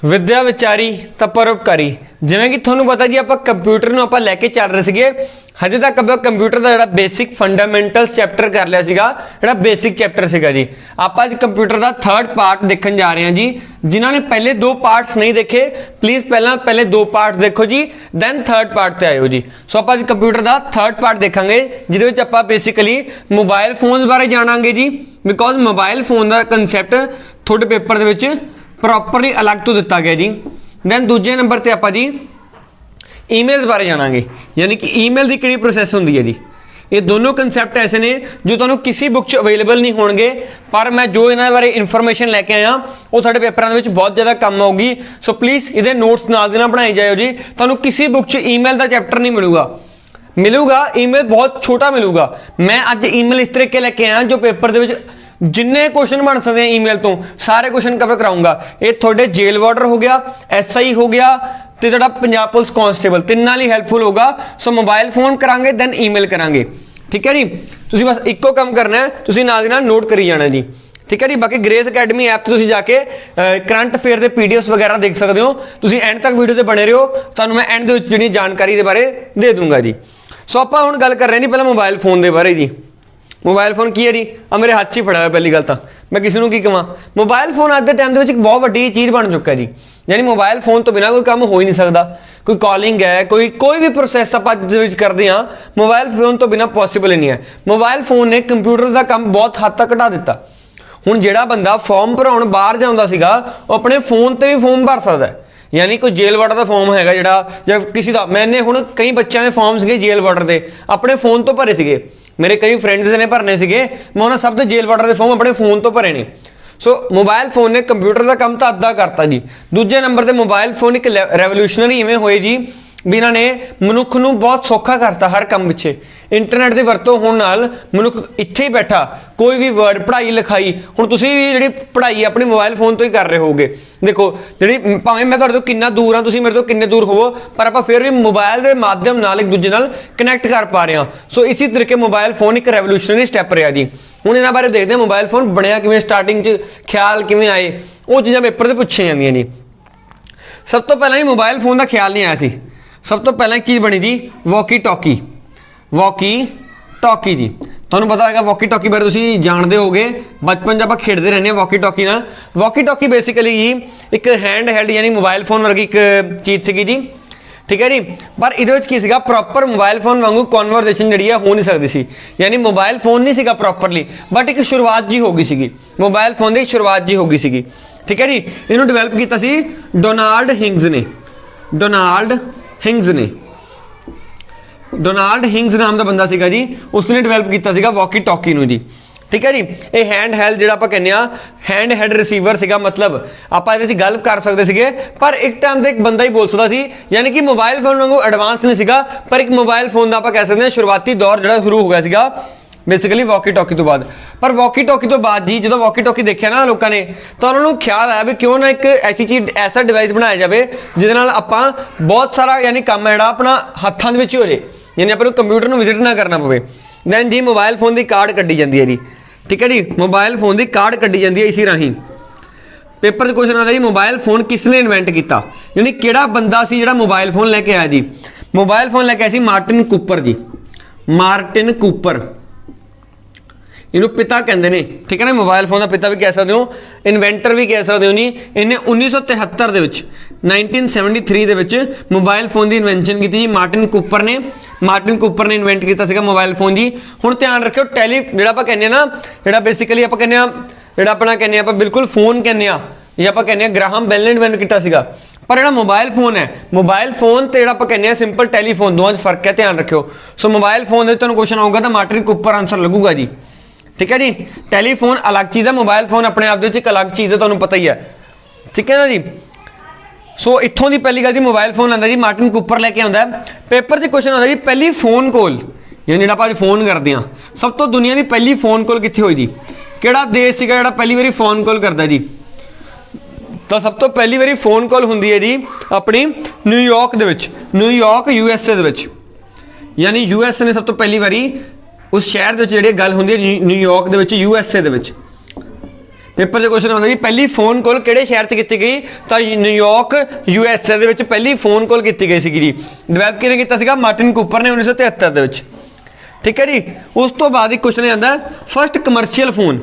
विद्या विचारी तो परोपकारी। जिवें कि तुहानूं पता जी आपां कंप्यूटर नूं आपां लैके चल रहे सीगे, हजे तक आपां कंप्यूटर का जिहड़ा बेसिक फंडामेंटल्स चैप्टर कर लिया सीगा, जिहड़ा बेसिक चैप्टर सीगा जी। आपां अज कंप्यूटर का थर्ड पार्ट देखण जा रहे हैं जी। जिन्हां ने पहले दो पार्ट्स नहीं देखे प्लीज़ पहले दो पार्ट देखो जी, दैन थर्ड पार्ट ते आयो जी। सो आपां अज कंप्यूटर का थर्ड पार्ट देखांगे, जिहदे विच आपां बेसिकली मोबाइल फोन बारे जाणांगे जी, बिकॉज मोबाइल फोन का कंसैप्ट थोड़े पेपर दे विच प्रॉपरली अलग तो दिता गया जी। दैन दूजे नंबर पर आप जी ईमेल्स बारे जानांगे, यानी कि ईमेल की किहड़ी प्रोसैस होंदी है जी। ये दोनों कंसैप्ट ऐसे ने जो तुहानूं किसी बुक च अवेलेबल नहीं होणगे, पर मैं जो इन्हां बारे इन्फॉर्मेशन लैके आया वो तुहाडे पेपरां दे विच बहुत ज़्यादा काम आऊगी। सो प्लीज़ इहदे नोट्स नाल दी नाल बनाई जाओ जी। तुहानूं किसी बुक च ईमेल का चैप्टर नहीं मिलूगा ईमेल बहुत छोटा मिलूगा। मैं अज ईमेल इस तरीके लैके आया जो पेपर दे विच जिन्ने क्वेश्चन बन सकते हैं ईमेल तो सारे क्वेश्चन कवर कराऊंगा। ये थोड़े जेल वार्डर हो गया, SI हो गया, तो जो पंजाब पुलिस कांस्टेबल तिन्नां लई हैल्पफुल होगा। सो मोबाइल फोन करांगे दैन ईमेल करांगे, ठीक है जी। तुसीं बस इक्को काम करना है, तुसीं नाल दी नाल नोट करी जाना जी, ठीक है जी। बाकी ग्रेस अकैडमी ऐप तो तुसीं जाके करंट अफेयर के PDFs वगैरह देख सकते हो। तुसीं एंड तक वीडियो ते बने रहो, तुहानूं मैं एंड दे विच जिहड़ी जानकारी दे बारे दे दूंगा जी। सो आपां हुण गल कर रहे हैं जी पहले मोबाइल फोन के बारे जी। मोबाइल फोन की है जी, आ मेरे हाथ 'च ही फड़ा हुआ। पहली गल तो मैं किसी को की कहां, मोबाइल फोन अज के टाइम के एक बहुत वड्डी चीज़ बन चुका है जी। यानी मोबाइल फोन तो बिना कोई काम हो ही नहीं सकता। कोई कॉलिंग है, कोई भी प्रोसैस आप करते हैं, मोबाइल फोन तो बिना पॉसीबल ही नहीं है। मोबाइल फोन ने कंप्यूटर का काम बहुत हद तक घटा दिता। हुण जिहड़ा बंदा फॉर्म भराउण बाहर जांदा सीगा, वो अपने फोन ते भी फॉर्म भर सकदा है। यानी कोई जेल वार्डर का फॉर्म है जिहड़ा, जां किसी का मैंने हुण कई बच्चों के फॉर्म सीगे जेल वार्डर के अपने फोन तो भरे सीगे। मेरे कई फ्रेंड्स ने भरने सीगे, मैं उन्होंने सब जेल वार्डर के फॉर्म अपने फोन तो भरे ने। सो मोबाइल फोन ने कंप्यूटर का काम तो अद्धा करता जी। दूजे नंबर पर मोबाइल फोन एक रेवोल्यूशनरी इवें होए जी भी इन्होंने मनुख नूं बहुत सौखा करता हर काम पिछे। इंटरनेट की वरतों होने नाल मनुख इत्थे ही बैठा कोई भी वर्ड पढ़ाई लिखाई हुण तुसीं जिहड़ी पढ़ाई अपने मोबाइल फोन तो ही कर रहे होगे। देखो जिहड़ी भावें मैं तुहाडे तो किन्ना दूर हाँ, तुसीं मेरे तो किन्ने दूर होवो, पर आपां फिर भी मोबाइल के माध्यम नाल एक दूजे नाल कनैक्ट कर पा रहे हैं। सो इसी तरीके मोबाइल फोन एक रेवोल्यूशनरी स्टैप रहा जी। हुण इन्हां बारे देखते हैं मोबाइल फोन बनया किवें, स्टार्टिंग च ख्याल किवें आए, वो चीज़ां पेपर ते पुछी जांदियां जी। सब तो पहलां ही मोबाइल फोन का ख्याल नहीं आया सी। सब तो पहलां एक चीज़ बनी जी वॉकी टॉकी जी। तुहानूं पता है वॉकी टॉकी बारे तुसीं जाणदे होगे, बचपन जब आप खेडते रहने वॉकी टॉकी नाल। वॉकी टॉकी बेसिकली जी एक हैंड हेल्ड यानी मोबाइल फोन वर्गी एक चीज़ सी जी, ठीक है जी। पर इहदे विच की सीगा प्रॉपर मोबाइल फोन वांगू कॉन्वरसेशन जिहड़ी है हो नहीं सकती सी। यानी मोबाइल फोन नहीं सीगा प्रॉपरली, बट एक शुरुआत जी हो गई सीगी, मोबाइल फोन की शुरुआत जी हो गई सीगी, ठीक है जी। इन्होंने डिवेलप किया सी डोनाल्ड हिंग्स नाम का बंदा सीगा जी, उसने डिवेलप किया सीगा वॉकी टॉकी नूं जी, ठीक है जी। ये हैंड हेल्ड जिहड़ा आपां कहने हैंड हेड रिसीवर सीगा, मतलब आपां इहदे च गल कर सकते सीगे, पर एक टाइम ते एक बंदा ही बोल सकदा सी। यानी कि मोबाइल फोन वांगू एडवांस नहीं सीगा, पर एक मोबाइल फोन का आपां कह सकते हैं शुरुआती दौर जिहड़ा शुरू हो गया सीगा बेसिकली वॉकी टॉकी तो बाद। पर वॉकी टॉकी तो बाद जी जो वॉकी टॉकी देखा ना लोगों ने, तो उन्होंने ख्याल आया भी क्यों ना एक ऐसी चीज़ ऐसा डिवाइस बनाया जाए जिहदे नाल आपां बहुत सारा यानी काम है जिहड़ा अपना हत्थां दे विच ही हो जाए, यानी अपने कंप्यूटर में विजिट ना करना पवे। दैन जी मोबाइल फोन की कार्ड कड्डी जाती है जी, ठीक है जी। मोबाइल फोन की कार्ड कड्डी जाती है इसी राही। पेपर में क्वेश्चन आता जी मोबाइल फोन किसने इन्वेंट किया, यानी किहड़ा बंदा सी जिहड़ा मोबाइल फोन लैके आया जी। मोबाइल फोन लैके आया सी मार्टिन कूपर जी, मार्टिन कूपर इन्हों पिता कहते हैं, ठीक है ना। मोबाइल फोन का पिता भी कह सकते हो, इन्वेंटर भी कह सकते हो जी। इन्हें 1973 के 1973 के मोबाइल फोन की इन्वेंशन की जी मार्टिन कूपर ने इन्वेंट किया मोबाइल फोन जी। हुण ध्यान रखियो टेली जिहड़ा आपां कहने ना, जिहड़ा बेसिकली आपां कहने जिहड़ा अपना कहने आपां बिल्कुल फोन कहने या आपां कहने ग्राहम बेल ने इन्वेंट किया सीगा। पर जिहड़ा मोबाइल फोन है, मोबाइल फोन तो जिहड़ा आपां कहने सिंपल टैलीफोन, दोवां 'च फर्क है, ध्यान रखियो। सो मोबाइल फोन दे तुहानूं क्वेश्चन आऊगा तो मार्टिन कूपर आंसर लगूगा जी, ठीक है जी। टैलीफोन अलग चीज़ है, मोबाइल फोन अपने आप एक अलग चीज़ है, तुहानूं पता ही है, ठीक है ना जी। सो इत्थों की पहली गल जी मोबाइल फोन आता जी मार्टिन कूपर लैके आंदा। पेपर से क्वेश्चन आता जी पहली फोन कॉल, यानी जिहड़ा आपां फोन करते हैं, सब तो दुनिया की पहली फोन कॉल कित्थे होई जी, किहड़ा देश सीगा जिहड़ा पहली बारी फोन कॉल करदा जी। तो सब तो पहली बारी फोन कॉल हुंदी है जी अपनी न्यूयॉर्क दे विच, न्यूयॉर्क USA दे विच, यानी US ने सब तो पहली बारी उस शहर के जी गल होंगी न्यूयॉर्क के USA दे विच। पेपर के क्वेश्चन आਉਂਦਾ जी पहली फोन कॉल किहड़े शहर च की गई तो न्यूयॉर्क USA ਦੇ ਵਿੱਚ पहली फोन कॉल की गई सी जी डेवलप किहने कीता सीगा मार्टिन कूपर ने 1973 ਦੇ ਵਿੱਚ ठीक है जी उस तो बाद एक क्वेश्चन आंदा फर्स्ट कमर्शियल फोन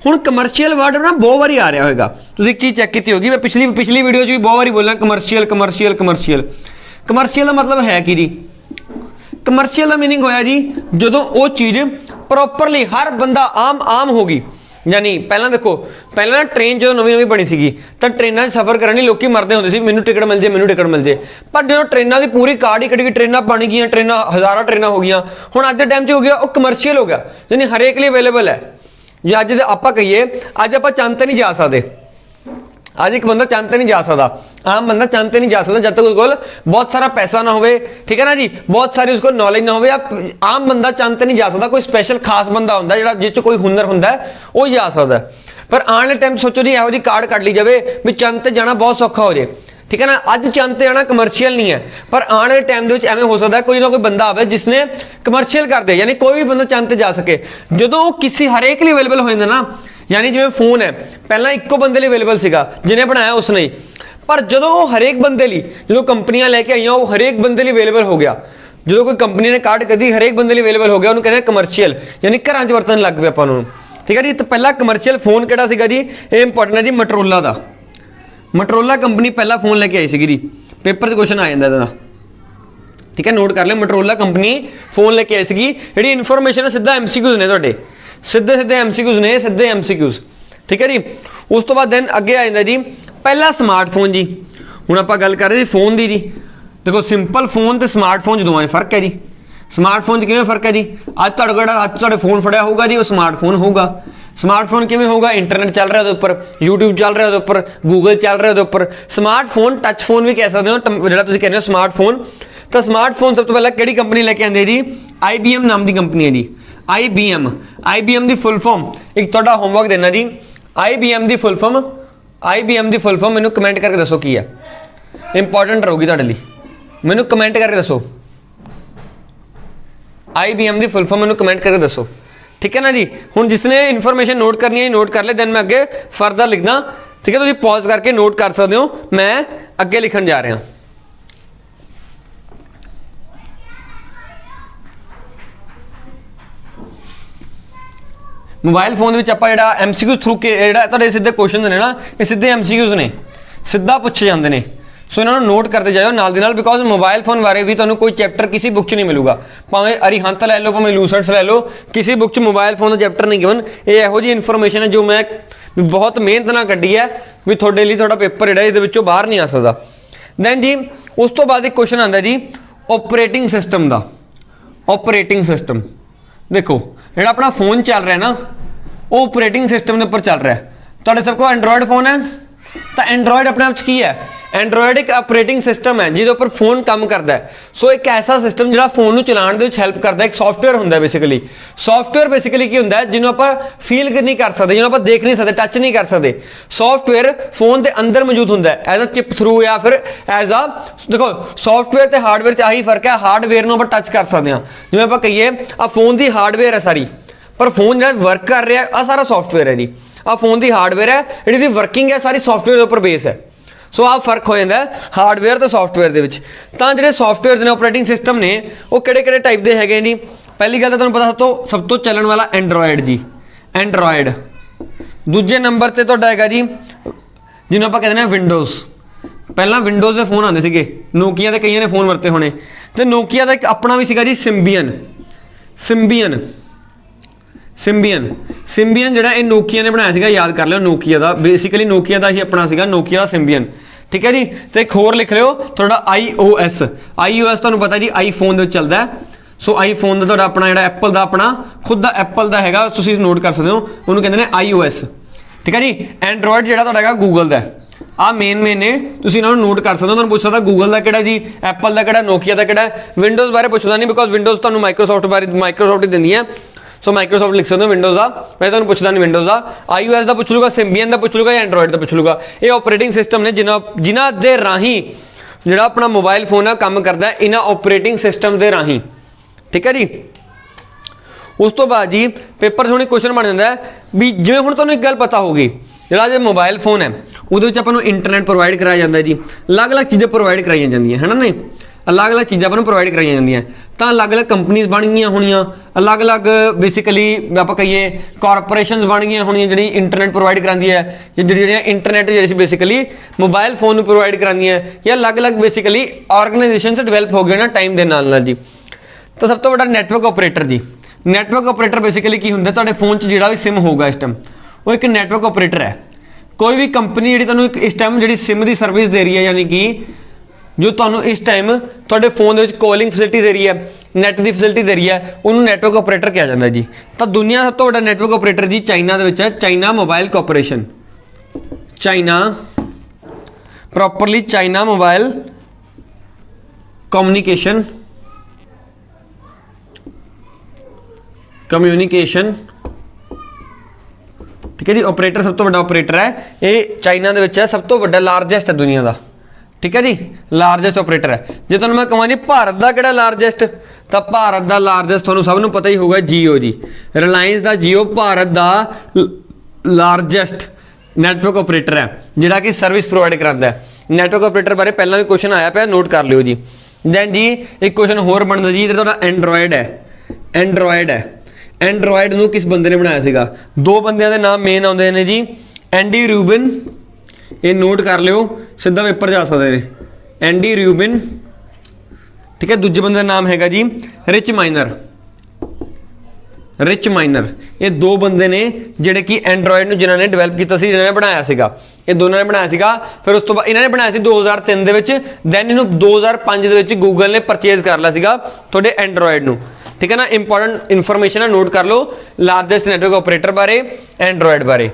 हुण कमर्शियल वर्ड ना बहुत बारी आ रहा होगा तुसीं एक चीज़ चैक की होगी मैं पिछली वीडियो भी बहुत बारी बोलना कमर्शियल कमर्शियल कमर्शियल कमर्शियल का मतलब है कि जी कमर्शियल का मीनिंग होया जी जदों वो चीज़ प्रॉपरली हर बंदा आम होगी यानी पहला देखो पहला ना ट्रेन जो नवी बनी सी तो ट्रेनों सफ़र करने लोग मरते होंगे सी मैनू टिकट मिल जाए मैनू टिकट मिल जाए पर जो ट्रेनों की पूरी कार्ड ही कटी गई ट्रेनां बन गई ट्रेनां हज़ारों ट्रेनां हो गई हुण अज के टाइम हो गया वो कमर्शियल हो गया यानी हरेक लिए अवेलेबल है जे अज आप कहीए अज आप चंद ते नहीं जा सकते अज एक बंदा चंद ते नहीं जा सकता आम बंदा चंद ते नहीं जा सकता जब तक उसको बहुत सारा पैसा ना हो ठीक है ना जी बहुत सारी उसको नॉलेज ना हो आम बंदा चंद ते नहीं जा सकता कोई स्पैशल खास बंदा होंदा जिहड़ा जिस कोई हुनर होंदा वो जा सकता पर आने वाले टाइम सोचो जी इहो जी कार्ड कट ली जाए भी चंद ते जाना बहुत सौखा हो जाए ठीक है ना अज चंद ते जाना कमर्शियल नहीं है पर आने वाले टाइम के एवें हो सकता है कोई ना कोई बंदा आवे जिसने कमर्शियल कर दे यानी कोई भी बंदा चंद ते जा सके जो किसी हरेक लिए अवेलेबल हो जाता ना यानी जिवें फोन है पहला इक्को बंदे लिए अवेलेबल सीगा जिन्हें बनाया उसने पर जो हरेक बंदे लिए जो कंपनियां लैके आईयां वो हरेक बंदे लिए अवेलेबल हो गया जो कोई कंपनी ने कार्ड कर दी हरेक बंदे लिए अवेलेबल हो गया उन्होंने कहते कमर्शियल यानी घर च वरतन लग पे आपां नूं ठीक है जी तो पहला कमर्शियल फोन किहड़ा सीगा जी ये इंपॉर्टेंट है जी मोटरोला का मोटरोला कंपनी पहला फोन लेके आई सी जी पेपर क्वेश्चन आ जाता इहदा ठीक है नोट कर ले मोटरोला कंपनी फोन लेके आई सी जी इनफॉर्मेशन है सीधा MCQs ने तुहाडे सीधे सीधे MCQs ने सीधे MCQs ठीक है जी उस तो बाद दैन अगे आ जाता जी पहला स्मार्टफोन जी हुण आपां गल कर रहे फोन की जी देखो सिंपल फोन तो स्मार्टफोन च दोवां 'च फर्क है जी स्मार्टफोन किवें फर्क है जी अज तुहाडे फोन फड़िया होगा जी वो स्मार्टफोन होगा स्मार्टफोन किवें होगा इंटरनेट चल रहा है उपर यूट्यूब चल रहा है उपर गूगल चल रहा है उपर स्मार्टफोन टच फोन भी कह सकते हो जिहड़ा तुसीं कहंदे हो स्मार्टफोन तो स्मार्टफोन सब तो पहले किहड़ी कंपनी लेके आंदी जी IBM नाम की कंपनी है जी IBM की फुल फॉर्म एक तुहाडा होमवर्क देना जी IBM की फुल फॉर्म मैनू कमेंट करके दसो की है इंपॉर्टेंट रहूगी तुहाडे लई मैनू कमेंट करके दसो IBM की फुल फॉर्म मैनू कमेंट करके दसो ठीक है ना जी हुण जिसने इन्फॉर्मेशन नोट करनी है नोट कर ले दैन मैं अगे फर्दर लिखना ठीक है तुसीं पॉज करके नोट कर सकते हो मैं अगे लिखन जा रहा मोबाइल फोन में आप MCQ थ्रू के जो सीधे क्वेश्चन ने ना ये सीधे MCQs ने सीधा पूछे जाते हैं सो इन्होंने नोट करते जाओ नाल दी नाल बिकॉज मोबाइल फोन बारे भी तुहानूं कोई चैप्टर किसी बुक च नहीं मिलूगा भावें अरिहंत लै लो भावें लूसेंट्स लै लो किसी बुक च मोबाइल फोन का चैप्टर नहीं गिवन ये इहो जी इन्फॉर्मेशन है जो मैं बहुत मेहनत नाल कड्ढी है भी तुहाडे लई तुहाडा पेपर जिहड़ा इहदे विचों बाहर नहीं आ सकदा दैन जी उस तो बाद एक क्वेश्चन आंदा जी ऑपरेटिंग सिस्टम का ऑपरेटिंग सिस्टम देखो जिहड़ा अपना फोन चल रहा है ना वो ऑपरेटिंग सिस्टम के उपर चल रहा है तुहाडे सबको एंड्रॉयड फोन है तो एंड्रॉयड अपने आप की है एंड्रॉयड एक ऑपरेटिंग सिस्टम है जिहदे उपर फोन काम करता है सो एक ऐसा सिस्टम जिहड़ा फोन नूं चलाउण दे विच हैल्प करता है एक सॉफ्टवेयर हुंदा है सॉफ्टवेयर बेसिकली की हुंदा है जिन्हों आप फील नहीं कर सकते जिन्हों आप देख नहीं सकते टच नहीं कर सकते सॉफ्टवेयर फोन के अंदर मौजूद हुंदा है एज अ चिप थ्रू या फिर एज अ देखो सॉफ्टवेयर तो हार्डवेयर च आही फर्क है हार्डवेयर नूं आप टच कर सकते हैं जिवें आप कहिए आ फोन की हार्डवेयर है सारी पर फोन जो वर्क कर रहा है आ सारा सॉफ्टवेयर है जी आ फोन की हार्डवेयर है जी वर्किंग है सारी सॉफ्टवेयर के उपर बेस है सो आ फर्क हो जाता है हार्डवेयर तो सॉफ्टवेयर के तो जो सॉफ्टवेयर ने ऑपरेटिंग सिस्टम ने वो किहड़े टाइप के है जी पहली गल तो तुहानूं पता सब तो चलन वाला एंड्रॉयड जी एंड्रॉयड दूजे नंबर पर तुहाडा हैगा जी जिन्होंने आप कहते हैं विंडोज़ पहला विंडोज़ के फोन आते थे नोकिया के कई ने फोन वरते होने तो नोकिया का एक अपना भी सीगा जी सिम्बियन जिहड़ा ये नोकिया ने बनाया सीगा याद कर लो नोकिया का बेसिकली नोकिया का ही अपना सीगा नोकिया सिम्बियन ठीक है जी तो एक होर लिख लियो थोड़ा iOS तुहानूं पता जी आईफोन दे चलदा है सो आईफोन का तुहाडा अपना जिहड़ा एप्पल का अपना खुद का एप्पल का हैगा तुसीं नोट कर सकते हो उन्होंने कहते हैं iOS ठीक है जी एंड्रॉयड जिहड़ा तुहाडा हैगा गूगल का आ मेन ने तुसीं इन्हां नूं नोट कर सकते हो तुहानूं पुछ सकदा गूगल का किहड़ा जी एप्पल का किहड़ा नोकिया का किहड़ा विंडोज़ बारे पुछदा नहीं बिकॉज विंडोज़ तुहानूं माइक्रोसॉफ्ट ही दिंदी है सो माइक्रोसॉफ्ट लिख सकते हो विंडोज़ का मैं तुहानूं पुछदा नहीं विंडोज़ का iOS का पुछ लूगा सिम्बियन का पुछ लूगा या एंड्रॉयड का पुछ लूगा ये ऑपरेटिंग सिस्टम ने जिन्हां दे राही जिहड़ा अपना मोबाइल फोन है काम करता है इन्हां ऑपरेटिंग सिस्टम के राही ठीक है जी उस तो बाद जी पेपर थोड़ी क्वेश्चन बन जाता है भी जिवें हुण तुहानूं एक गल पता होगी ਜਿਹੜਾ ਜੇ ਮੋਬਾਈਲ ਫੋਨ ਹੈ ਉਹਦੇ ਵਿੱਚ ਆਪਾਂ ਨੂੰ ਇੰਟਰਨੈਟ ਪ੍ਰੋਵਾਈਡ ਕਰਾਇਆ ਜਾਂਦਾ ਜੀ, ਅਲੱਗ-ਅਲੱਗ ਚੀਜ਼ਾਂ ਪ੍ਰੋਵਾਈਡ ਕਰਾਈਆਂ ਜਾਂਦੀਆਂ ਹੈ ਨਾ, ਨਹੀਂ ਅਲੱਗ-ਅਲੱਗ ਚੀਜ਼ਾਂ ਆਪਾਂ ਨੂੰ ਪ੍ਰੋਵਾਈਡ ਕਰਾਈਆਂ ਜਾਂਦੀਆਂ, ਤਾਂ ਅਲੱਗ-ਅਲੱਗ ਕੰਪਨੀਆਂ ਬਣ ਗਈਆਂ ਹੋਣੀਆਂ, ਅਲੱਗ-ਅਲੱਗ ਬੇਸਿਕਲੀ ਆਪਾਂ ਕਹੀਏ ਕਾਰਪੋਰੇਸ਼ਨਸ ਬਣ ਗਈਆਂ ਹੋਣੀਆਂ ਜਿਹੜੀ ਇੰਟਰਨੈਟ ਪ੍ਰੋਵਾਈਡ ਕਰਾਉਂਦੀ ਹੈ, ਜਿਹੜੀਆਂ ਇੰਟਰਨੈਟ ਜਿਹੜੀ ਬੇਸਿਕਲੀ ਮੋਬਾਈਲ ਫੋਨ ਨੂੰ ਪ੍ਰੋਵਾਈਡ ਕਰਾਉਂਦੀਆਂ, ਜਾਂ ਅਲੱਗ-ਅਲੱਗ ਬੇਸਿਕਲੀ ਆਰਗੇਨਾਈਜੇਸ਼ਨਸ ਡਿਵੈਲਪ ਹੋ ਗਏ ਨਾ ਟਾਈਮ ਦੇ ਨਾਲ ਜੀ। ਤਾਂ ਸਭ ਤੋਂ ਵੱਡਾ ਨੈਟਵਰਕ ਆਪਰੇਟਰ ਜੀ। ਨੈਟਵਰਕ ਆਪਰੇਟਰ ਬੇਸਿਕਲੀ ਕੀ ਹੁੰਦਾ, ਤੁਹਾਡੇ ਫੋਨ 'ਚ ਜਿਹੜਾ ਵੀ ਸਿਮ ਹੋਊਗਾ ਇਸ ਟਾਈਮ ਉਹ ਇੱਕ ਨੈਟਵਰਕ ਆਪਰੇਟਰ ਹੈ। ਕੋਈ ਵੀ ਕੰਪਨੀ ਜਿਹੜੀ ਤੁਹਾਨੂੰ ਇਸ ਟਾਈਮ ਜਿਹੜੀ ਸਿਮ ਦੀ ਸਰਵਿਸ ਦੇ ਰਹੀ ਹੈ, ਯਾਨੀ ਕਿ ਜੋ ਤੁਹਾਨੂੰ ਇਸ ਟਾਈਮ ਤੁਹਾਡੇ ਫੋਨ ਦੇ ਵਿੱਚ ਕਾਲਿੰਗ ਫੈਸਿਲਿਟੀ ਦੇ ਰਹੀ ਹੈ, ਨੈਟ ਦੀ ਫੈਸਿਲਿਟੀ ਦੇ ਰਹੀ ਹੈ, ਉਹਨੂੰ ਨੈਟਵਰਕ ਆਪਰੇਟਰ ਕਿਹਾ ਜਾਂਦਾ ਜੀ। ਤਾਂ ਦੁਨੀਆ ਸਭ ਤੋਂ ਵੱਡਾ ਨੈਟਵਰਕ ਆਪਰੇਟਰ ਜੀ ਚਾਈਨਾ ਦੇ ਵਿੱਚ ਹੈ, China mobile corporation, China properly China mobile communication ਠੀਕ ਹੈ ਜੀ। ਆਪਰੇਟਰ ਸਭ ਤੋਂ ਵੱਡਾ ਆਪਰੇਟਰ ਹੈ, ਇਹ ਚਾਈਨਾ ਦੇ ਵਿੱਚ ਹੈ, ਸਭ ਤੋਂ ਵੱਡਾ ਲਾਰਜੈਸਟ ਹੈ ਦੁਨੀਆ ਦਾ, ਠੀਕ ਹੈ ਜੀ, ਲਾਰਜੈਸਟ ਆਪਰੇਟਰ ਹੈ। ਜੇ ਤੁਹਾਨੂੰ ਮੈਂ ਕਹਾਂ ਜੀ ਭਾਰਤ ਦਾ ਕਿਹੜਾ ਲਾਰਜੈਸਟ, ਤਾਂ ਭਾਰਤ ਦਾ ਲਾਰਜੈਸਟ ਤੁਹਾਨੂੰ ਸਭ ਨੂੰ ਪਤਾ ਹੀ ਹੋਊਗਾ ਜੀਓ ਜੀ, ਰਿਲਾਇੰਸ ਦਾ ਜੀਓ ਭਾਰਤ ਦਾ ਲਾਰਜੈਸਟ ਨੈਟਵਰਕ ਆਪਰੇਟਰ ਹੈ ਜਿਹੜਾ ਕਿ ਸਰਵਿਸ ਪ੍ਰੋਵਾਈਡ ਕਰਦਾ ਹੈ। ਨੈਟਵਰਕ ਆਪਰੇਟਰ ਬਾਰੇ ਪਹਿਲਾਂ ਵੀ ਕੁਐਸਚਨ ਆਇਆ ਪਿਆ, ਨੋਟ ਕਰ ਲਿਓ ਜੀ। ਦੈਨ ਜੀ ਇੱਕ ਕੁਐਸਚਨ ਹੋਰ ਬਣਦਾ ਜੀ, ਜਿਹੜਾ ਤੁਹਾਡਾ ਐਂਡਰੋਇਡ ਹੈ, ਐਂਡਰੋਇਡ ਨੂੰ ਕਿਸ ਬੰਦੇ ਨੇ ਬਣਾਇਆ ਸੀਗਾ? ਦੋ ਬੰਦਿਆਂ ਦੇ ਨਾਮ ਮੇਨ ਆਉਂਦੇ ਨੇ ਜੀ, ਐਂਡੀ ਰਿਊਬਿਨ, ਇਹ ਨੋਟ ਕਰ ਲਿਓ, ਸਿੱਧਾ ਪੇਪਰ ਜਾ ਸਕਦੇ ਨੇ, ਐਂਡੀ ਰਿਊਬਿਨ, ਠੀਕ ਹੈ। ਦੂਜੇ ਬੰਦੇ ਦਾ ਨਾਮ ਹੈਗਾ ਜੀ ਰਿਚ ਮਾਈਨਰ। ਇਹ ਦੋ ਬੰਦੇ ਨੇ ਜਿਹੜੇ ਕਿ ਐਂਡਰੋਇਡ ਨੂੰ ਜਿਨ੍ਹਾਂ ਨੇ ਡਿਵੈਲਪ ਕੀਤਾ ਸੀ, ਜਿਨ੍ਹਾਂ ਨੇ ਬਣਾਇਆ ਸੀਗਾ, ਇਹ ਦੋਨਾਂ ਨੇ ਬਣਾਇਆ ਸੀਗਾ। ਫਿਰ ਉਸ ਤੋਂ ਬਾਅਦ ਇਹਨਾਂ ਨੇ ਬਣਾਇਆ ਸੀ 2003 ਦੇ ਵਿੱਚ, ਦੈਨ ਇਹਨੂੰ 2005 ਦੇ ਵਿੱਚ ਗੂਗਲ ਨੇ ਪਰਚੇਜ਼ ਕਰ ਲਿਆ ਸੀਗਾ ਤੁਹਾਡੇ ਐਂਡਰੋਇਡ ਨੂੰ, ਠੀਕ ਹੈ ਨਾ। ਇੰਪੋਰਟੈਂਟ ਇਨਫੋਰਮੇਸ਼ਨ ਹੈ, ਨੋਟ ਕਰ ਲਓ ਲਾਰਜੈਸਟ ਨੈਟਵਰਕ ਆਪਰੇਟਰ ਬਾਰੇ, ਐਂਡਰੋਇਡ ਬਾਰੇ,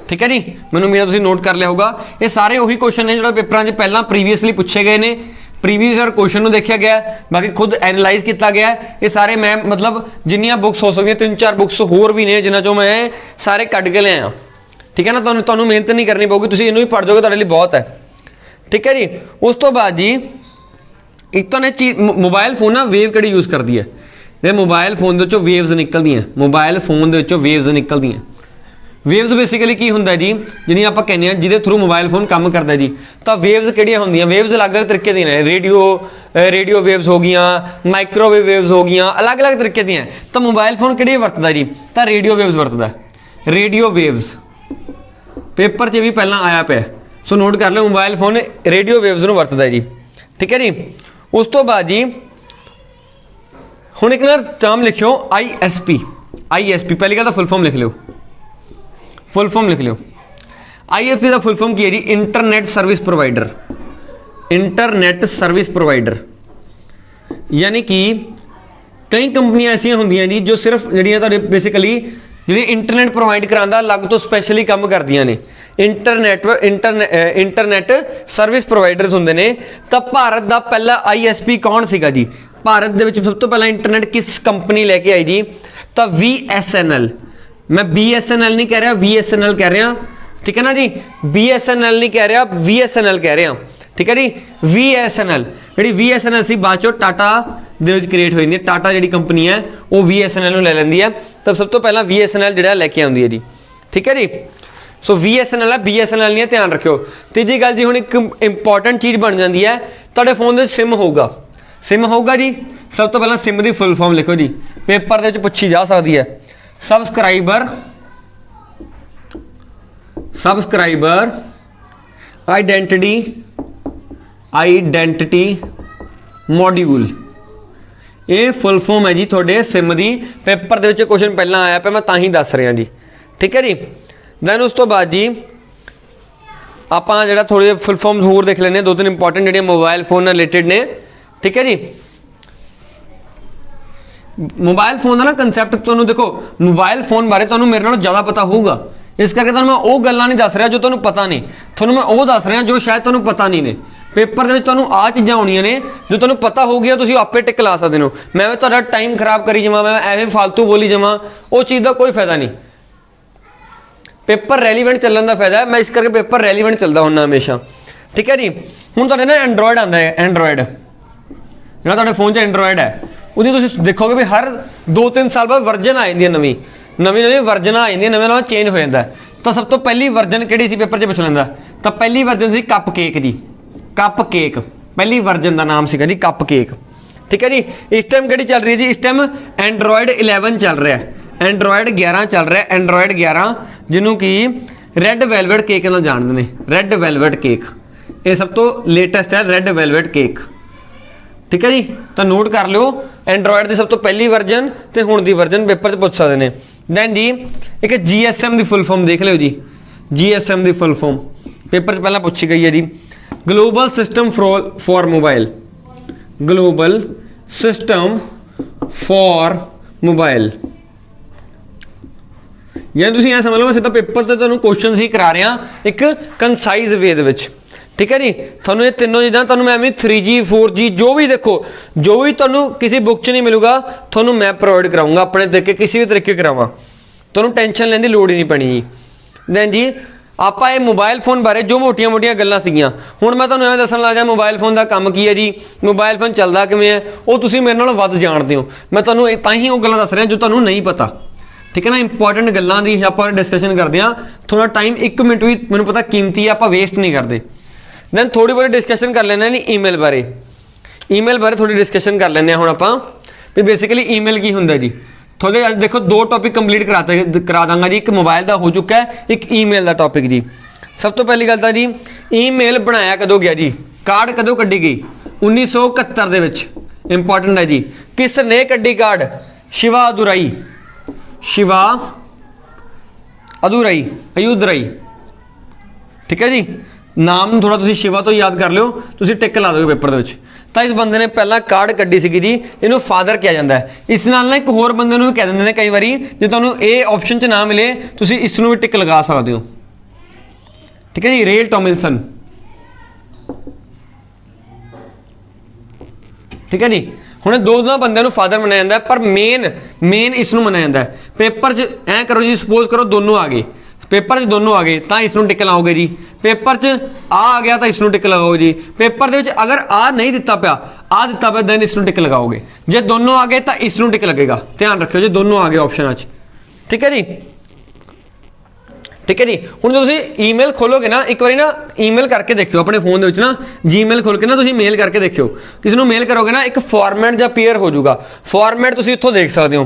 ਠੀਕ ਹੈ ਜੀ। ਮੈਨੂੰ ਉਮੀਦ ਤੁਸੀਂ ਨੋਟ ਕਰ ਲਿਆ ਹੋਊਗਾ। ਇਹ ਸਾਰੇ ਉਹੀ ਕੁਐਸਚਨ ਨੇ ਜਿਹੜਾ ਪੇਪਰਾਂ 'ਚ ਪਹਿਲਾਂ ਪ੍ਰੀਵੀਅਸਲੀ ਪੁੱਛੇ ਗਏ ਨੇ, ਪ੍ਰੀਵੀਅਸ ਈਅਰ ਕੁਐਸਚਨ ਨੂੰ ਦੇਖਿਆ ਗਿਆ, ਬਾਕੀ ਖੁਦ ਐਨਾਲਾਈਜ਼ ਕੀਤਾ ਗਿਆ। ਇਹ ਸਾਰੇ ਮੈਂ ਮਤਲਬ ਜਿੰਨੀਆਂ ਬੁੱਕਸ ਹੋ ਸਕਦੀਆਂ, 3-4 ਬੁੱਕਸ ਹੋਰ ਵੀ ਨੇ ਜਿਨ੍ਹਾਂ 'ਚੋਂ ਮੈਂ ਸਾਰੇ ਕੱਢ ਕੇ ਲਿਆਇਆ, ਠੀਕ ਹੈ ਨਾ। ਤੁਹਾਨੂੰ ਮਿਹਨਤ ਨਹੀਂ ਕਰਨੀ ਪਊਗੀ, ਤੁਸੀਂ ਇਹਨੂੰ ਹੀ ਪੜ੍ਹ ਜਾਓਗੇ, ਤੁਹਾਡੇ ਲਈ ਬਹੁਤ ਹੈ, ਠੀਕ ਹੈ ਜੀ। ਉਸ ਤੋਂ ਬਾਅਦ ਜੀ ਇੱਕ ਤਾਂ ਨੇ ਮੋਬਾਈਲ ਫੋਨ ਨਾ ਵੇਵ ਕਿਹੜੀ ਯੂਜ਼ ਕਰਦੀ ਹੈ, ਇਹ ਮੋਬਾਈਲ ਫੋਨ ਦੇ ਵਿੱਚੋਂ ਵੇਵਜ਼ ਨਿਕਲਦੀਆਂ, ਵੇਵਜ਼ ਬੇਸਿਕਲੀ ਕੀ ਹੁੰਦਾ ਜੀ, ਜਿਹੜੀਆਂ ਆਪਾਂ ਕਹਿੰਦੇ ਹਾਂ ਜਿਹਦੇ ਥਰੂ ਮੋਬਾਈਲ ਫੋਨ ਕੰਮ ਕਰਦਾ ਜੀ। ਤਾਂ ਵੇਵਜ਼ ਕਿਹੜੀਆਂ ਹੁੰਦੀਆਂ, ਵੇਵਜ਼ ਅਲੱਗ-ਅਲੱਗ ਤਰੀਕੇ ਦੀਆਂ ਨੇ, ਰੇਡੀਓ ਵੇਵਜ਼ ਹੋ ਗਈਆਂ, ਮਾਈਕ੍ਰੋਵੇਵ ਵੇਵਜ਼ ਹੋ ਗਈਆਂ, ਅਲੱਗ-ਅਲੱਗ ਤਰੀਕੇ ਦੀਆਂ। ਤਾਂ ਮੋਬਾਈਲ ਫੋਨ ਕਿਹੜੀ ਵਰਤਦਾ ਜੀ, ਤਾਂ ਰੇਡੀਓ ਵੇਵਜ਼ ਵਰਤਦਾ, ਰੇਡੀਓ ਵੇਵਜ਼ ਪੇਪਰ 'ਚ ਵੀ ਪਹਿਲਾਂ ਆਇਆ ਪਿਆ, ਸੋ ਨੋਟ ਕਰ ਲਓ, ਮੋਬਾਈਲ ਫੋਨ ਰੇਡੀਓ ਵੇਵਜ਼ ਨੂੰ ਵਰਤਦਾ ਜੀ, ਠੀਕ ਹੈ ਜੀ। ਉਸ ਤੋਂ ਬਾਅਦ ਜੀ ਹੁਣ ਇੱਕ ਨਾ ਟਰਮ ਲਿਖਿਓ ISP, ਪਹਿਲੀ ਗੱਲ ਤਾਂ ਫੁੱਲ ਫਾਰਮ ਲਿਖ ਲਿਓ, ISP ਦਾ ਫੁੱਲ ਫਾਰਮ ਕੀ ਹੈ ਜੀ, ਇੰਟਰਨੈਟ ਸਰਵਿਸ ਪ੍ਰੋਵਾਈਡਰ। ਯਾਨੀ ਕਿ ਕਈ ਕੰਪਨੀਆਂ ਐਸੀਆਂ ਹੁੰਦੀਆਂ ਜੀ ਜੋ ਸਿਰਫ ਜਿਹੜੀਆਂ ਤੁਹਾਡੇ ਬੇਸਿਕਲੀ ਜਿਹੜੀਆਂ ਇੰਟਰਨੈਟ ਪ੍ਰੋਵਾਈਡ ਕਰਾਉਂਦਾ ਅਲੱਗ ਤੋਂ ਸਪੈਸ਼ਲੀ ਕੰਮ ਕਰਦੀਆਂ ਨੇ, ਇੰਟਰਨੈਟ ਸਰਵਿਸ ਪ੍ਰੋਵਾਈਡਰਸ ਹੁੰਦੇ ਨੇ। ਤਾਂ ਭਾਰਤ ਦਾ ਪਹਿਲਾ ISP ਕੌਣ ਸੀਗਾ ਜੀ, ਭਾਰਤ ਦੇ ਵਿੱਚ ਸਭ ਤੋਂ ਪਹਿਲਾਂ ਇੰਟਰਨੈਟ ਕਿਸ ਕੰਪਨੀ ਲੈ ਕੇ ਆਈ ਜੀ, ਤਾਂ VSNL। ਮੈਂ BSNL ਨਹੀਂ ਕਹਿ ਰਿਹਾ, VSNL ਕਹਿ ਰਿਹਾ, ਠੀਕ ਹੈ ਨਾ ਜੀ। BSNL ਨਹੀਂ ਕਹਿ ਰਿਹਾ, VSNL ਕਹਿ ਰਿਹਾ, ਠੀਕ ਹੈ ਜੀ। VSNL ਜਿਹੜੀ VSNL ਸੀ ਬਾਅਦ ਚੋਂ ਟਾਟਾ ਦੇ ਵਿੱਚ ਕ੍ਰੀਏਟ ਹੋਈ ਜਾਂਦੀ ਹੈ, ਟਾਟਾ ਜਿਹੜੀ ਕੰਪਨੀ ਹੈ ਉਹ VSNL ਨੂੰ ਲੈ ਲੈਂਦੀ ਹੈ। ਤਾਂ ਸਭ ਤੋਂ ਪਹਿਲਾਂ VSNL ਜਿਹੜਾ ਲੈ ਕੇ ਆਉਂਦੀ ਹੈ ਜੀ, ਠੀਕ ਹੈ ਜੀ। ਸੋ VSNL ਹੈ, BSNL ਨਹੀਂ ਹੈ, ਧਿਆਨ ਰੱਖਿਓ। ਤੀਜੀ ਗੱਲ ਜੀ, ਹੁਣ ਇੱਕ ਇੰਪੋਰਟੈਂਟ ਚੀਜ਼ ਬਣ ਜਾਂਦੀ ਹੈ, ਤੁਹਾਡੇ ਫੋਨ ਦੇ ਵਿੱਚ ਸਿਮ ਹੋਊਗਾ ਜੀ। ਸਭ ਤੋਂ ਪਹਿਲਾਂ ਸਿਮ ਦੀ ਫੁੱਲ ਫਾਰਮ ਲਿਖੋ ਜੀ, ਪੇਪਰ ਦੇ ਵਿੱਚ ਪੁੱਛੀ ਜਾ ਸਕਦੀ ਹੈ। ਸਬਸਕ੍ਰਾਈਬਰ ਆਈਡੈਂਟੀਟੀ ਮੋਡਿਊਲ, ਇਹ ਫੁੱਲ ਫਾਰਮ ਹੈ ਜੀ ਤੁਹਾਡੇ ਸਿਮ ਦੀ। ਪੇਪਰ ਦੇ ਵਿੱਚ ਕੁਐਸਚਨ ਪਹਿਲਾਂ ਆਇਆ ਪਿਆ, ਮੈਂ ਤਾਂ ਹੀ ਦੱਸ ਰਿਹਾ ਜੀ, ਠੀਕ ਹੈ ਜੀ। ਦੈਨ ਉਸ ਤੋਂ ਬਾਅਦ ਜੀ ਆਪਾਂ ਜਿਹੜਾ ਥੋੜੇ ਫੁੱਲ ਫਾਰਮਸ ਹੋਰ ਦੇਖ ਲੈਂਦੇ ਹਾਂ, 2-3 ਇੰਪੋਰਟੈਂਟ ਜਿਹੜੀਆਂ ਮੋਬਾਈਲ ਫੋਨ ਨਾਲ ਰਿਲੇਟਡ ਨੇ, ਠੀਕ ਹੈ ਜੀ। ਮੋਬਾਈਲ ਫੋਨ ਦਾ ਨਾ ਕੰਸੈਪਟ ਤੁਹਾਨੂੰ ਦੇਖੋ, ਮੋਬਾਈਲ ਫੋਨ ਬਾਰੇ ਤੁਹਾਨੂੰ ਮੇਰੇ ਨਾਲੋਂ ਜ਼ਿਆਦਾ ਪਤਾ ਹੋਊਗਾ, ਇਸ ਕਰਕੇ ਤੁਹਾਨੂੰ ਮੈਂ ਉਹ ਗੱਲਾਂ ਨਹੀਂ ਦੱਸ ਰਿਹਾ ਜੋ ਤੁਹਾਨੂੰ ਪਤਾ ਨਹੀਂ, ਤੁਹਾਨੂੰ ਮੈਂ ਉਹ ਦੱਸ ਰਿਹਾ ਜੋ ਸ਼ਾਇਦ ਤੁਹਾਨੂੰ ਪਤਾ ਨਹੀਂ ਨੇ। ਪੇਪਰ ਦੇ ਵਿੱਚ ਤੁਹਾਨੂੰ ਆਹ ਚੀਜ਼ਾਂ ਆਉਣੀਆਂ ਨੇ ਜੋ ਤੁਹਾਨੂੰ ਪਤਾ ਹੋਊਗੀਆਂ, ਤੁਸੀਂ ਆਪੇ ਟਿਕ ਲਾ ਸਕਦੇ ਹੋ। ਮੈਂ ਤੁਹਾਡਾ ਟਾਈਮ ਖਰਾਬ ਕਰੀ ਜਾਵਾਂ, ਮੈਂ ਐਵੇਂ ਫਾਲਤੂ ਬੋਲੀ ਜਾਵਾਂ, ਉਹ ਚੀਜ਼ ਦਾ ਕੋਈ ਫਾਇਦਾ ਨਹੀਂ। ਪੇਪਰ ਰੈਲੀਵੈਂਟ ਚੱਲਣ ਦਾ ਫਾਇਦਾ ਹੈ, ਮੈਂ ਇਸ ਕਰਕੇ ਪੇਪਰ ਰੈਲੀਵੈਂਟ ਚੱਲਦਾ ਹੁੰਦਾ ਹਮੇਸ਼ਾ, ਠੀਕ ਹੈ ਜੀ। ਹੁਣ ਤੁਹਾਡੇ ਨਾ ਐਂਡਰੋਇਡ ਆਉਂਦਾ ਹੈ, ਐਂਡਰੋਇਡ ਜਿਹੜਾ ਤੁਹਾਡੇ ਫੋਨ 'ਚ ਐਂਡਰੋਇਡ ਹੈ, ਉਹਦੀ ਤੁਸੀਂ ਦੇਖੋਗੇ ਵੀ ਹਰ 2-3 ਸਾਲ ਬਾਅਦ ਵਰਜਨ ਆ ਜਾਂਦੀ ਹੈ, ਨਵੀਂ ਵਰਜਨ ਆ ਜਾਂਦੀ ਹੈ, ਨਵਾਂ ਚੇਂਜ ਹੋ ਜਾਂਦਾ। ਤਾਂ ਸਭ ਤੋਂ ਪਹਿਲੀ ਵਰਜਨ ਕਿਹੜੀ ਸੀ ਪੇਪਰ 'ਚ ਪੁੱਛ ਲੈਂਦਾ। ਤਾਂ ਪਹਿਲੀ ਵਰਜਨ ਸੀ ਕੱਪ ਕੇਕ ਦੀ, ਕੱਪ ਕੇਕ ਪਹਿਲੀ ਵਰਜਨ ਦਾ ਨਾਮ ਸੀਗਾ ਜੀ ਕੱਪ ਕੇਕ। ਠੀਕ ਹੈ ਜੀ। ਇਸ ਟਾਈਮ ਕਿਹੜੀ ਚੱਲ ਰਹੀ ਹੈ ਜੀ, ਇਸ ਟਾਈਮ ਐਂਡਰੋਇਡ 11 ਚੱਲ ਰਿਹਾ, ਐਂਡਰੋਇਡ 11 ਚੱਲ ਰਿਹਾ, ਐਂਡਰੋਇਡ 11 ਜਿਹਨੂੰ ਕਿ ਰੈੱਡ ਵੈਲਵਟ ਕੇਕ ਨਾਲ ਜਾਣਦੇ ਨੇ, ਰੈੱਡ ਵੈਲਵਟ ਕੇਕ ਇਹ ਸਭ ਤੋਂ ਲੇਟੈਸਟ ਹੈ, ਰੈੱਡ ਵੈਲਵਟ ਕੇਕ। ਠੀਕ ਹੈ ਜੀ। ਤਾਂ ਨੋਟ ਕਰ ਲਿਓ ਐਂਡਰੋਇਡ ਦੀ ਸਭ ਤੋਂ ਪਹਿਲੀ ਵਰਜਨ ਤੇ ਹੁਣ ਦੀ ਵਰਜਨ ਪੇਪਰ 'ਚ ਪੁੱਛ ਸਕਦੇ ਨੇ। ਦੈਨ ਜੀ ਇੱਕ GSM ਦੀ ਫੁੱਲ ਫਾਰਮ ਦੇਖ ਲਿਓ ਜੀ, GSM ਦੀ ਫੁੱਲ ਫਾਰਮ ਪੇਪਰ 'ਚ ਪਹਿਲਾਂ ਪੁੱਛੀ ਗਈ ਹੈ ਜੀ, global system for mobile, global system for mobile. ਯਾਨੀ ਤੁਸੀਂ ਇਹ ਸਮਝ ਲਓ ਸਿੱਧਾ ਪੇਪਰ ਤੇ ਤੁਹਾਨੂੰ ਕੁਐਸਚਨਸ ਹੀ ਕਰਾ ਰਿਹਾ ਇੱਕ ਕੰਸਾਈਜ਼ ਵੇ ਦੇ ਵਿੱਚ। ठीक है जी। थोनों ये तीनों चीज़ा तुहानूं मैं 3G 4G जो भी देखो, जो भी तुहानूं किसी बुक च नहीं मिलूगा थोनों मैं प्रोवाइड कराऊंगा अपने तरीके, किसी भी तरीके करावां, तुहानूं टेंशन लैण दी लोड़ ही नहीं पैनी जी। दैन जी आपां ये मोबाइल फोन बारे जो मोटियां मोटियां गल्लां सीगियां हुण मैं तुहानूं दस्सण लग जा मोबाइल फोन का काम की है जी, मोबाइल फोन चलदा किवें है वो तुसीं मेरे नालों वध जाणदे हो। मैं तुहानूं तां ही वो गल्लां दस रहा जो तुहानूं नहीं पता। ठीक है ना। इंपॉर्टेंट गल्लां दी आपां डिस्कशन करदे हां, थोड़ा टाइम 1 मिनट भी मैनूं पता कीमती है, आपां वेस्ट नहीं करते। दैन थोड़ी बहुत डिस्कशन कर लेना जी ईमेल बारे, ईमेल बारे थोड़ी डिस्कशन कर लें हुण आपां भी बेसिकली ईमेल की हुंदा जी। थोड़े देखो 2 टॉपिक कंप्लीट करा दांगा जी, एक मोबाइल का हो चुका है, एक ईमेल का टॉपिक जी। सब तो पहली गल तां जी ईमेल बनाया कदों गया जी, कार्ड कदों कड्ढी गई 1971 दे विच। इंपॉर्टेंट है जी। किस ने कड्ढी कार्ड? शिवा अदुराई, शिवा अदुराई, अयुदराई। ठीक है जी। नाम थोड़ा तुसीं शिवा तो याद कर लियो, तुसीं टिक ला दोगे पेपर दे विच। तां इस बंदे ने पहला कार्ड कड्ढी सीगी जी, इहनूं फादर किया जाता है। इस नाल ना एक होर बंदे नूं भी कह दिंदे ने कई वारी जे तुहानूं ये ऑप्शन च ना मिले तुसीं इस नूं भी टिक लगा सकदे हो। ठीक है जी। रेल टॉमिल्सन। ठीक है जी। हुण दोनों बंदे फादर मनाया जाता है पर मेन इस नूं मनाया जाता है। पेपर च ऐ करो जी, सपोज करो दोनों आ गए, पेपर च दोनों आ गए तो इसनूं टिक लाओगे जी, पेपर च आ गया तो इसनूं टिक लगाओ जी, पेपर दे विच अगर आ नहीं दिता पिया आ दिता पिया दैन इसनूं टिक लगाओगे, जे दोनों आ गए तो इसनूं टिक लगेगा। ध्यान रखियो जे दोनों आ गए ऑप्शन। ठीक है जी। ठीक है जी। हुण जो तुसीं ईमेल खोलोगे ना एक बारी ना ईमेल करके देखियो अपने फोन दे विच ना, जीमेल खोल के ना तुसीं मेल करके देखियो, किसी नूं मेल करोगे ना एक फॉर्मेट जा पेयर हो जाऊगा, फॉर्मेट तुसीं इत्थों देख सकते हो।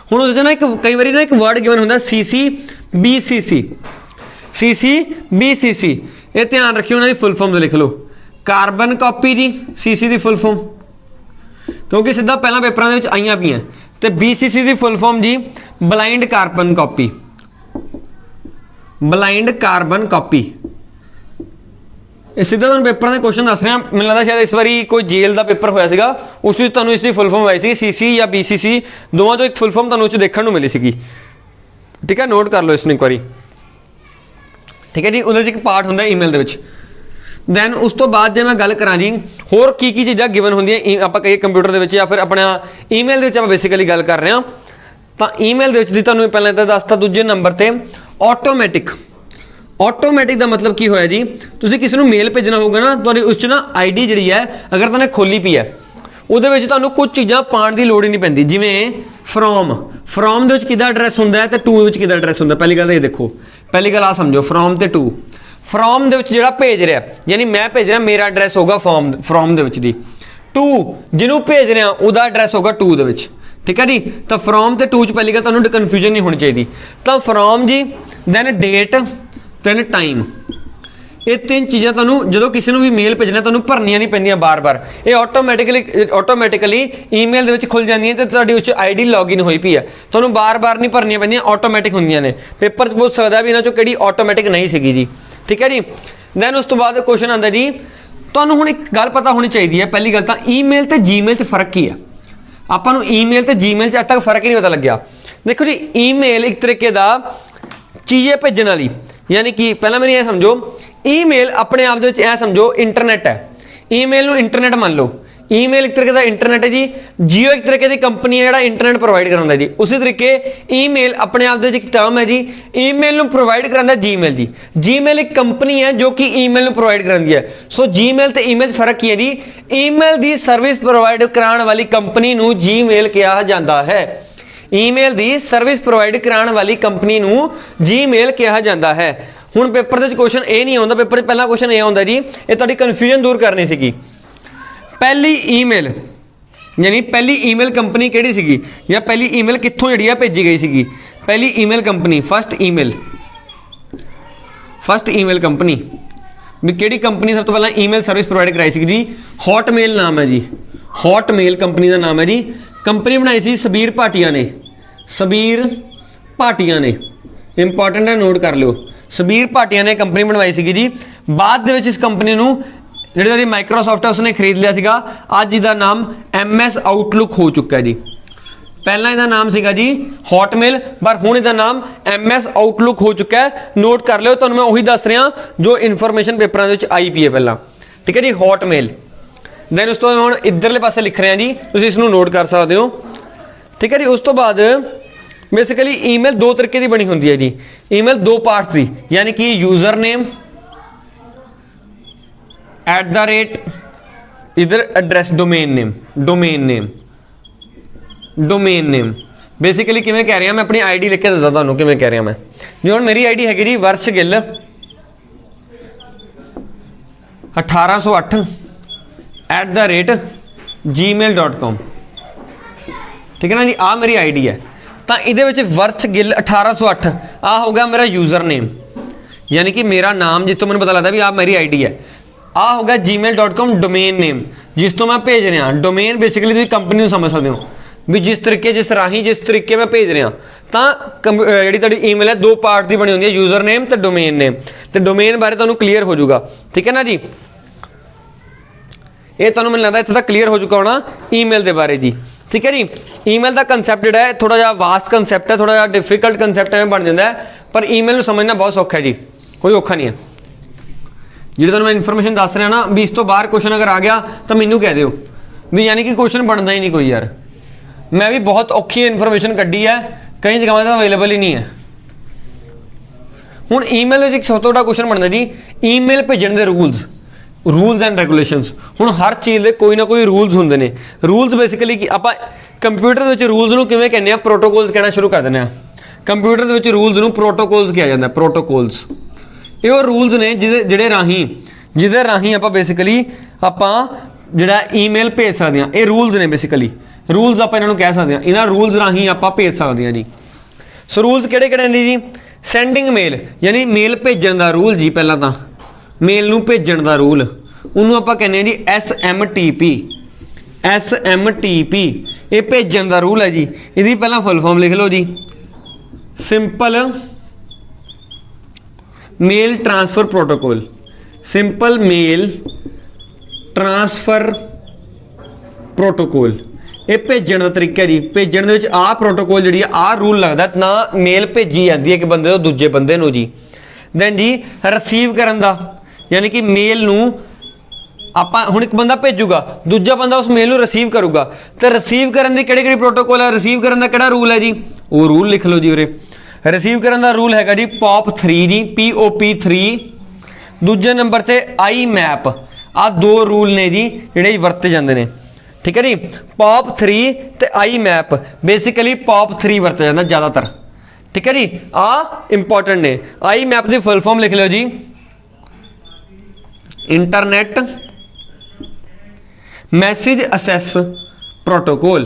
हुण उहदे ना एक कई बारी ना एक वर्ड गिवन हुंदा CCBCC, CCBCC। ये ध्यान रखियो उन्हां दी फुल फॉर्म लिख लो, कार्बन कॉपी जी CC दी फुल फॉर्म, क्योंकि सीधा पहला पेपरां दे विच आईयां पईयां। ते BCC दी फुल फॉर्म जी blind carbon copy, blind carbon copy. इस सीधा तुहानूं पेपर के क्वेश्चन दस रहा, मैनूं लगदा शायद इस बारी कोई जेल का पेपर होया सीगा उस विच तुहानूं इसकी full form I C CC या BCC दोवां चों एक फुल फॉर्म तुहानूं देखण नूं मिली सीगी। ठीक है। नोट कर लो इसनूं एक बारी। ठीक है जी। उहदे च एक पार्ट हुंदा ईमेल दे विच। दैन उस तो बाद जे मैं गल करां जी होर की चीज़ां गिवन हुंदियां आपां कहिए कंप्यूटर दे विच या फिर अपना ईमेल दे विच आपां बेसिकली गल कर रहे हां। तां ईमेल दे विच दी तुहानूं पहलां तां दसता, दूजे नंबर ते ऑटोमैटिक। ऑटोमैटिक का मतलब की होया जी, तुसीं किसी नूं मेल भेजना होगा ना तुहाडी उस च ना ID जिहड़ी है अगर तुहानूं खोली पई है उहदे विच तुहानूं कुछ चीज़ां पाउण दी लोड़ ही नहीं पैंदी, जिवें फ्रॉम दे विच किहदा एड्रैस हुंदा है ते टू विच किहदा एड्रैस हुंदा। पहली गल ये देखो, पहली गल आ समझो फ्रॉम ते टू। फ्रॉम दे विच जिहड़ा भेज रहा यानी मैं भेज रहा मेरा एड्रैस होगा from they which the, to जिन्हों भेज रहा उहदा एड्रैस होगा टू दे विच। ठीक है जी। तो फ्रॉम ते टू च पहली गल तुहानूं कन्फ्यूजन नहीं होनी चाहिए। तो फ्रॉम जी दैन डेट दैन टाइम, ये 3 चीज़ां तुहानूं जदों किसी नूं भी मेल भेजना तुहानूं भरनियां नहीं पैंदियां बार बार, ये ऑटोमैटिकली ईमेल दे विच खुल जांदियां ते तुहाडी उस ID लॉगिन होई पई है, तुहानूं बार बार नहीं भरनियां पैंदियां, ऑटोमैटिक हुंदियां ने। पेपर च पुछ सकदा भी इन्हां चों किहड़ी ऑटोमैटिक नहीं सीगी जी। ठीक है जी। दैन उस तो बाद क्वेश्चन आंदा जी तुहानूं हुण एक गल पता होनी चाहिए है, पहली गल तां ईमेल ते जीमेल च फर्क की है। आपां नूं ईमेल ते जीमेल च अज तक फर्क ही नहीं पता लग्या। देखो जी ईमेल एक तरीके दा चीज़ें भेजण वाली, यानी कि पहला मेरी ये समझो ईमेल अपने आप दे विच ऐ समझो इंटरनेट है, ईमेल नूं इंटरनेट मान लो, ईमेल एक तरीके का इंटरनेट है जी। जियो एक तरीके की कंपनी है जो इंटरनेट प्रोवाइड करांदा जी, उसी तरीके ईमेल अपने आप एक टर्म है जी, ईमेल नूं प्रोवाइड करांदा जीमेल जी। जीमेल एक कंपनी है जो कि ईमेल नूं प्रोवाइड करांदी है। सो जीमेल ते ईमेल फर्क की है जी, ईमेल की सर्विस प्रोवाइड कराने वाली कंपनी नूं जीमेल कहा जाता है। ईमेल की सर्विस प्रोवाइड कराने वाली कंपनी नूं जीमेल कहा जाता है। हुण पेपर दे विच क्वेश्चन ये नहीं आता, पेपर पहला क्वेश्चन ये आता जी, ये तुहाडी कन्फ्यूजन दूर करनी सीगी। पहली ईमेल यानी पहली ईमेल कंपनी किहड़ी सीगी, या पहली ईमेल कित्थों जिहड़ी भेजी गई सीगी। पहली email company first email company भी किहड़ी कंपनी सब तो पहला ईमेल सर्विस प्रोवाइड कराई सी जी। हॉटमेल नाम है जी, हॉटमेल कंपनी का नाम है जी। कंपनी बनाई सी सबीर भाटिया ने, इंपॉर्टेंट है, नोट कर लो। सबीर भाटिया ने कंपनी बनवाई सी जी। बाद दे विच इस कंपनी नूं जिहड़ी माइक्रोसॉफ्ट है उसने खरीद लिया सीगा। अज इसका नाम MS आउटलुक हो चुका है जी। पहला इसका नाम सीगा जी हॉटमेल, पर हुण इसका नाम MS आउटलुक हो चुका है। नोट कर लो, तुहानूं मैं उही दस रहा जो information पेपरां they which I P है पहला, ठीक है जी, हॉटमेल। दैन उस तो हुण इधरले पासे लिख रहे हैं जी, तुसीं इसनूं नोट कर सकते हो, ठीक है जी। उस तो बाद बेसिकली ईमेल दो तरीके की बनी होंदी है जी। ईमेल दो पार्ट्स की, यानी कि यूजर नेम @ इधर एड्रैस डोमेन नेम बेसिकली किवें कह रहा मैं अपनी ID लिख के दसा तुहानूं किवें कह रहा मैं जी। हुण मेरी ID हैगी जी वर्ष गिल 1808 @gmail.com, ठीक है ना जी। आ मेरी ID है, तो ये वर्ष गिल 1808 आ हो गया मेरा यूजर नेम, यानी कि मेरा नाम जितों मैंने पता लगता भी आ मेरी ID है। आ हो गया gmail.com डोमेन नेम, जिस तो मैं भेज रहा। डोमेन बेसिकली तुम कंपनी को समझ सकते हो भी जिस तरीके मैं भेज रहा। तो जी तुहाडी ईमेल है दो पार्ट की बनी होंगी है, यूजर नेम तो डोमेन नेम। तो डोमेन बारे तुहानूं क्लीयर हो जाऊगा, ठीक है ना जी। ये तुहानूं मैनूं लगदा इत्थे तक क्लीयर हो चुका होना ईमेल के बारे जी, ठीक है जी। ईमेल का कंसैप्ट जिहड़ा है थोड़ा जिहा वास्ट कंसैप्ट है, थोड़ा जिहा डिफिकल्ट कंसैप्ट में बन जाता है, पर ईमेल समझना बहुत सौखा है जी, कोई औखा नहीं है। जी तुहानूं मैं इन्फॉर्मेशन दस रहा ना भी इस तो बाहर क्वेश्चन अगर आ गया तो मैनू कह दिओ भी, यानी कि क्वेश्चन बनता ही नहीं कोई यार। मैं भी बहुत औखी इन्फॉर्मेशन कड्डी है, कई जगह तो अवेलेबल ही नहीं है। हुण ईमेल एक सब तो बड़ा क्वेश्चन बनता जी, ईमेल भेजण दे रूल्स एंड रेगूलेशनस। हुण हर चीज़ के कोई ना कोई रूल्स होंदे ने। रूल्स बेसिकली कि आपां कंप्यूटर दे रूल्स नूं किवें कहने आ, प्रोटोकॉल्स कहना शुरू कर दिंदे आ। कंप्यूटर दे रूल्स नूं प्रोटोकॉल्स कहा जाता है, प्रोटोकॉल्स। ये वो रूल्स ने जिहदे राही आपां बेसिकली आपां जिहड़ा ईमेल भेज सकते हैं। ये रूल्स ने बेसिकली, रूल्स आप इन्हों कह सकते हैं, इन्होंने रूल्स राही आप भेज सकते हैं जी। सो रूल्स किहड़े ने जी। सेंडिंग मेल यानी मेल भेजन का रूल जी। पहला तो मेल नूं भेजन का रूल उन्होंने आप कहने जी SMTP। ये भेजन का रूल है जी। इसकी पहला फुल फॉर्म लिख लो जी, simple mail transfer protocol. Simple mail transfer protocol ये भेजण का तरीका है जी। भेजण दे विच आ प्रोटोकॉल जी आ रूल लगता ना, मेल भेजी जाती है एक बंदे तो दूजे बंदे नूं जी। दैन जी रिसीव करन दा, यानी कि मेल नूं आपां हुण एक बंदा भेजूगा, दूजा बंदा उस मेल नूं रिसीव करूगा। तो रिसीव करन दी किहड़े प्रोटोकॉल है, रिसीव करन दा किहड़ा रूल है जी, वो रूल लिख लो जी। उरे रिसीव करन दा रूल हैगा जी POP3 जी, POP3। दूजे नंबर से IMAP। आ दो रूल ने जी जिहड़े वरते जांदे ने, ठीक है जी। POP3 ते IMAP बेसिकली POP3 वरता जाता ज़्यादातर, ठीक है जी। आ इंपॉर्टेंट ने। IMAP की फुल फॉर्म लिख लो जी, इंटरनेट मैसेज असैस प्रोटोकॉल।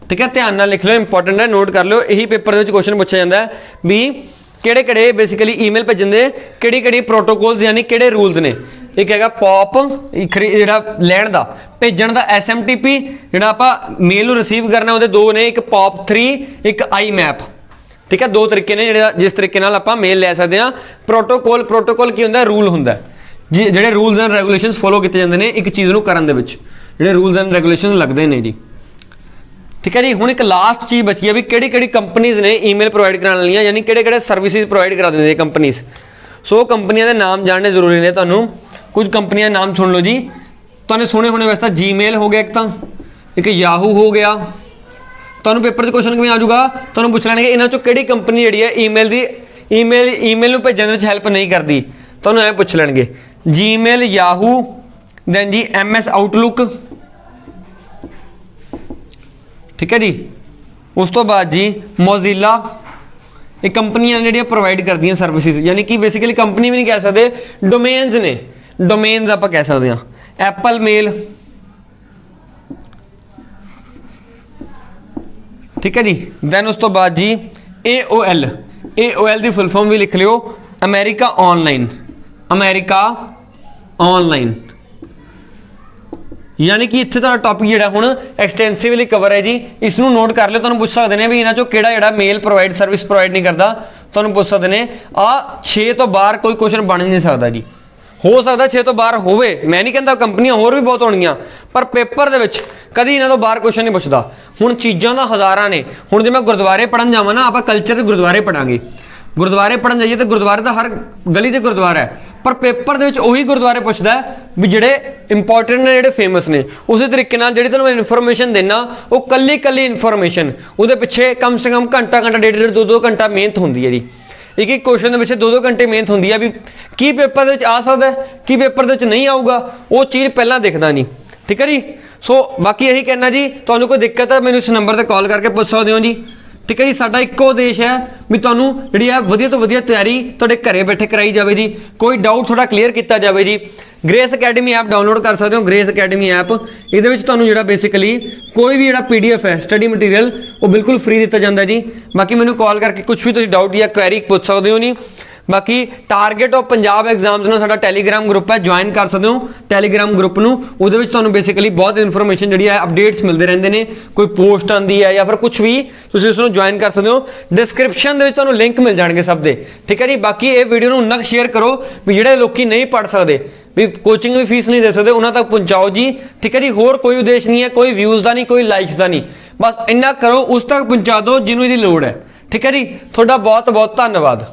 ठीक है, ध्यान नाल लिख लो, इंपॉर्टेंट है, नोट कर लो। यही पेपर में क्वेश्चन पूछा जाता है भी किहड़े बेसिकली ईमेल भेजन दे किहड़ी प्रोटोकॉल्स यानी किहड़े रूल्स ने। एक है पॉप जिहड़ा लैण दा, भेजण दा SMTP, जिहड़ा आपां मेल नूं रिसीव करना उहदे दो ने, एक POP3 एक IMAP। ठीक है, दो तरीके ने जिस तरीके नाल आपां मेल लै सकदे हां। प्रोटोकॉल की हुंदा रूल हुंदा जी, जिहड़े रूल्स एंड रेगूलेशनस फॉलो कीते जांदे ने एक चीज़ नूं करन दे विच, जिहड़े रूल्स एंड रेगूलेशन लगदे ने जी। ठीक है जी, हुण एक लास्ट चीज़ बची है भी किहड़ी कंपनीज ने ईमेल प्रोवाइड कराने वालियां, यानी किहड़े सर्विसिज प्रोवाइड करा देंगे कंपनीज। सो कंपनियां के नाम जानने जरूरी ने। तुहानूं कुछ कंपनियां नाम सुन लो जी, तुहानूं सुने होने वैसे जीमेल हो गया एक याहू हो गया। तुहानूं पेपर से क्वेश्चन किवें आ जाऊगा, तुहानूं पुछ लैणगे इन्हां चों किहड़ी कंपनी जिहड़ी है ईमेल नूं भेजण विच हैल्प नहीं करती। तुहानूं ऐ पुछ लैणगे जीमेल, याहू, दैन जी MS आउटलुक, ठीक है जी। उस तो बाद जी मोजिला, ये कंपनियां ਜਿਹੜੀਆਂ प्रोवाइड करदियां सर्विसेज, यानी कि बेसिकली कंपनी भी नहीं कह सकते, डोमेन्स ने, डोमेन्स आप कह सकते हैं। एप्पल मेल, ठीक है जी। दैन उस तो बाद जी AOL, AOL की फुल फॉर्म भी लिख लियो, अमेरिका ऑनलाइन, अमेरिका ऑनलाइन। यानी कि इत्थे तुहाडा टॉपिक जिहड़ा हुण एक्सटेंसिवली कवर है जी, इसनूं नोट कर लियो। तुहानूं पुछ सकदे ने भी इन्हां चों किहड़ा जिहड़ा मेल प्रोवाइड सर्विस प्रोवाइड नहीं करदा, तुहानूं पुछ सकदे ने। आ 6 तो बाहर कोई क्वेश्चन बन नहीं सकदा जी, हो सकदा 6 तो बाहर होवे, मैं नहीं कहता, कंपनियां होर भी बहुत होणगीਆਂ, पर पेपर दे विच कदी इन्हां तो बाहर क्वेश्चन नहीं पुछदा। हुण चीज़ां दा हज़ारां ने। हुण जे मैं गुरुद्वारे पढ़न जावां ना, आपां कल्चर ते गुरुद्वारे पढ़ांगे, गुरुद्वारे पढ़न जाइए तो गुरुद्वारे तो हर गली ते गुरुद्वारा है, पर पेपर दे विच उही गुरुद्वारे पुछदा है भी जिहड़े इंपॉर्टेंट ने, जिहड़े फेमस ने। उसी तरीके नाल जिहड़ी तुहानूं इन्फॉर्मेशन देना, वो कल्ली कल्ली इन्फॉर्मेशन, उहदे पिछे कम से कम घंटा घंटा, डेढ़ डेढ़, 2 घंटा मेहनत होंदी है जी। एक एक क्वेश्चन के पिछे 2 घंटे मेहनत होंदी है भी की पेपर दे विच आ सकदा है, की पेपर दे विच नहीं आऊगा, वो चीज़ पहलां दिखदा नहीं। ठीक है जी। सो बाकी यही कहना जी, तुहानूं कोई दिक्कत है मैनूं इस नंबर ते कॉल करके पुछ सकदे हो जी। ठीक है जी। साडा इक्को उद्देश है भी तुहानूं जिहड़ी है वधिया तो वधिया तैयारी तुहाडे घरे बैठे कराई जावे जी, कोई डाउट थोड़ा क्लीयर किया जाए जी। ग्रेस अकैडमी ऐप डाउनलोड कर सकते हो, ग्रेस अकैडमी ऐप, ये जिहड़ा बेसिकली कोई भी जिहड़ा PDF है स्टडी मटीरियल वो बिल्कुल फ्री दिता जाता है जी। बाकी मैनूं कॉल करके कुछ भी तुसीं डाउट या क्वेरी पूछ सकते हो जी। बाकी टारगेट ऑफ पंजाब एग्जाम्स में साडा टैलीग्राम ग्रुप है, ज्वाइन कर सकते हो टैलीग्राम ग्रुप नूं। उहदे विच तुहानूं बेसिकली बहुत इन्फॉर्मेशन जिहड़ी है अपडेट्स मिलते रहंदे ने, कोई पोस्ट आंदी है या फिर कुछ भी, तुसीं उसनूं ज्वाइन कर सकते हो। डिस्क्रिप्शन दे विच तुहानूं लिंक मिल जाणगे सब दे। ठीक है जी। बाकी ये वीडियो नूं उन्ना शेयर करो भी जिहड़े लोकी नहीं पढ़ सकते, भी कोचिंग भी फीस नहीं दे सकते, उन्हां तक पहुँचाओ जी। ठीक है जी। होर कोई उद्देश नहीं है, कोई व्यूज़ का नहीं, कोई लाइक्स का नहीं, बस इन्ना करो, उस तक पहुँचा दो जिन्होंने इसकी लोड़ है। ठीक है जी। तुहाडा बहुत बहुत धन्नवाद।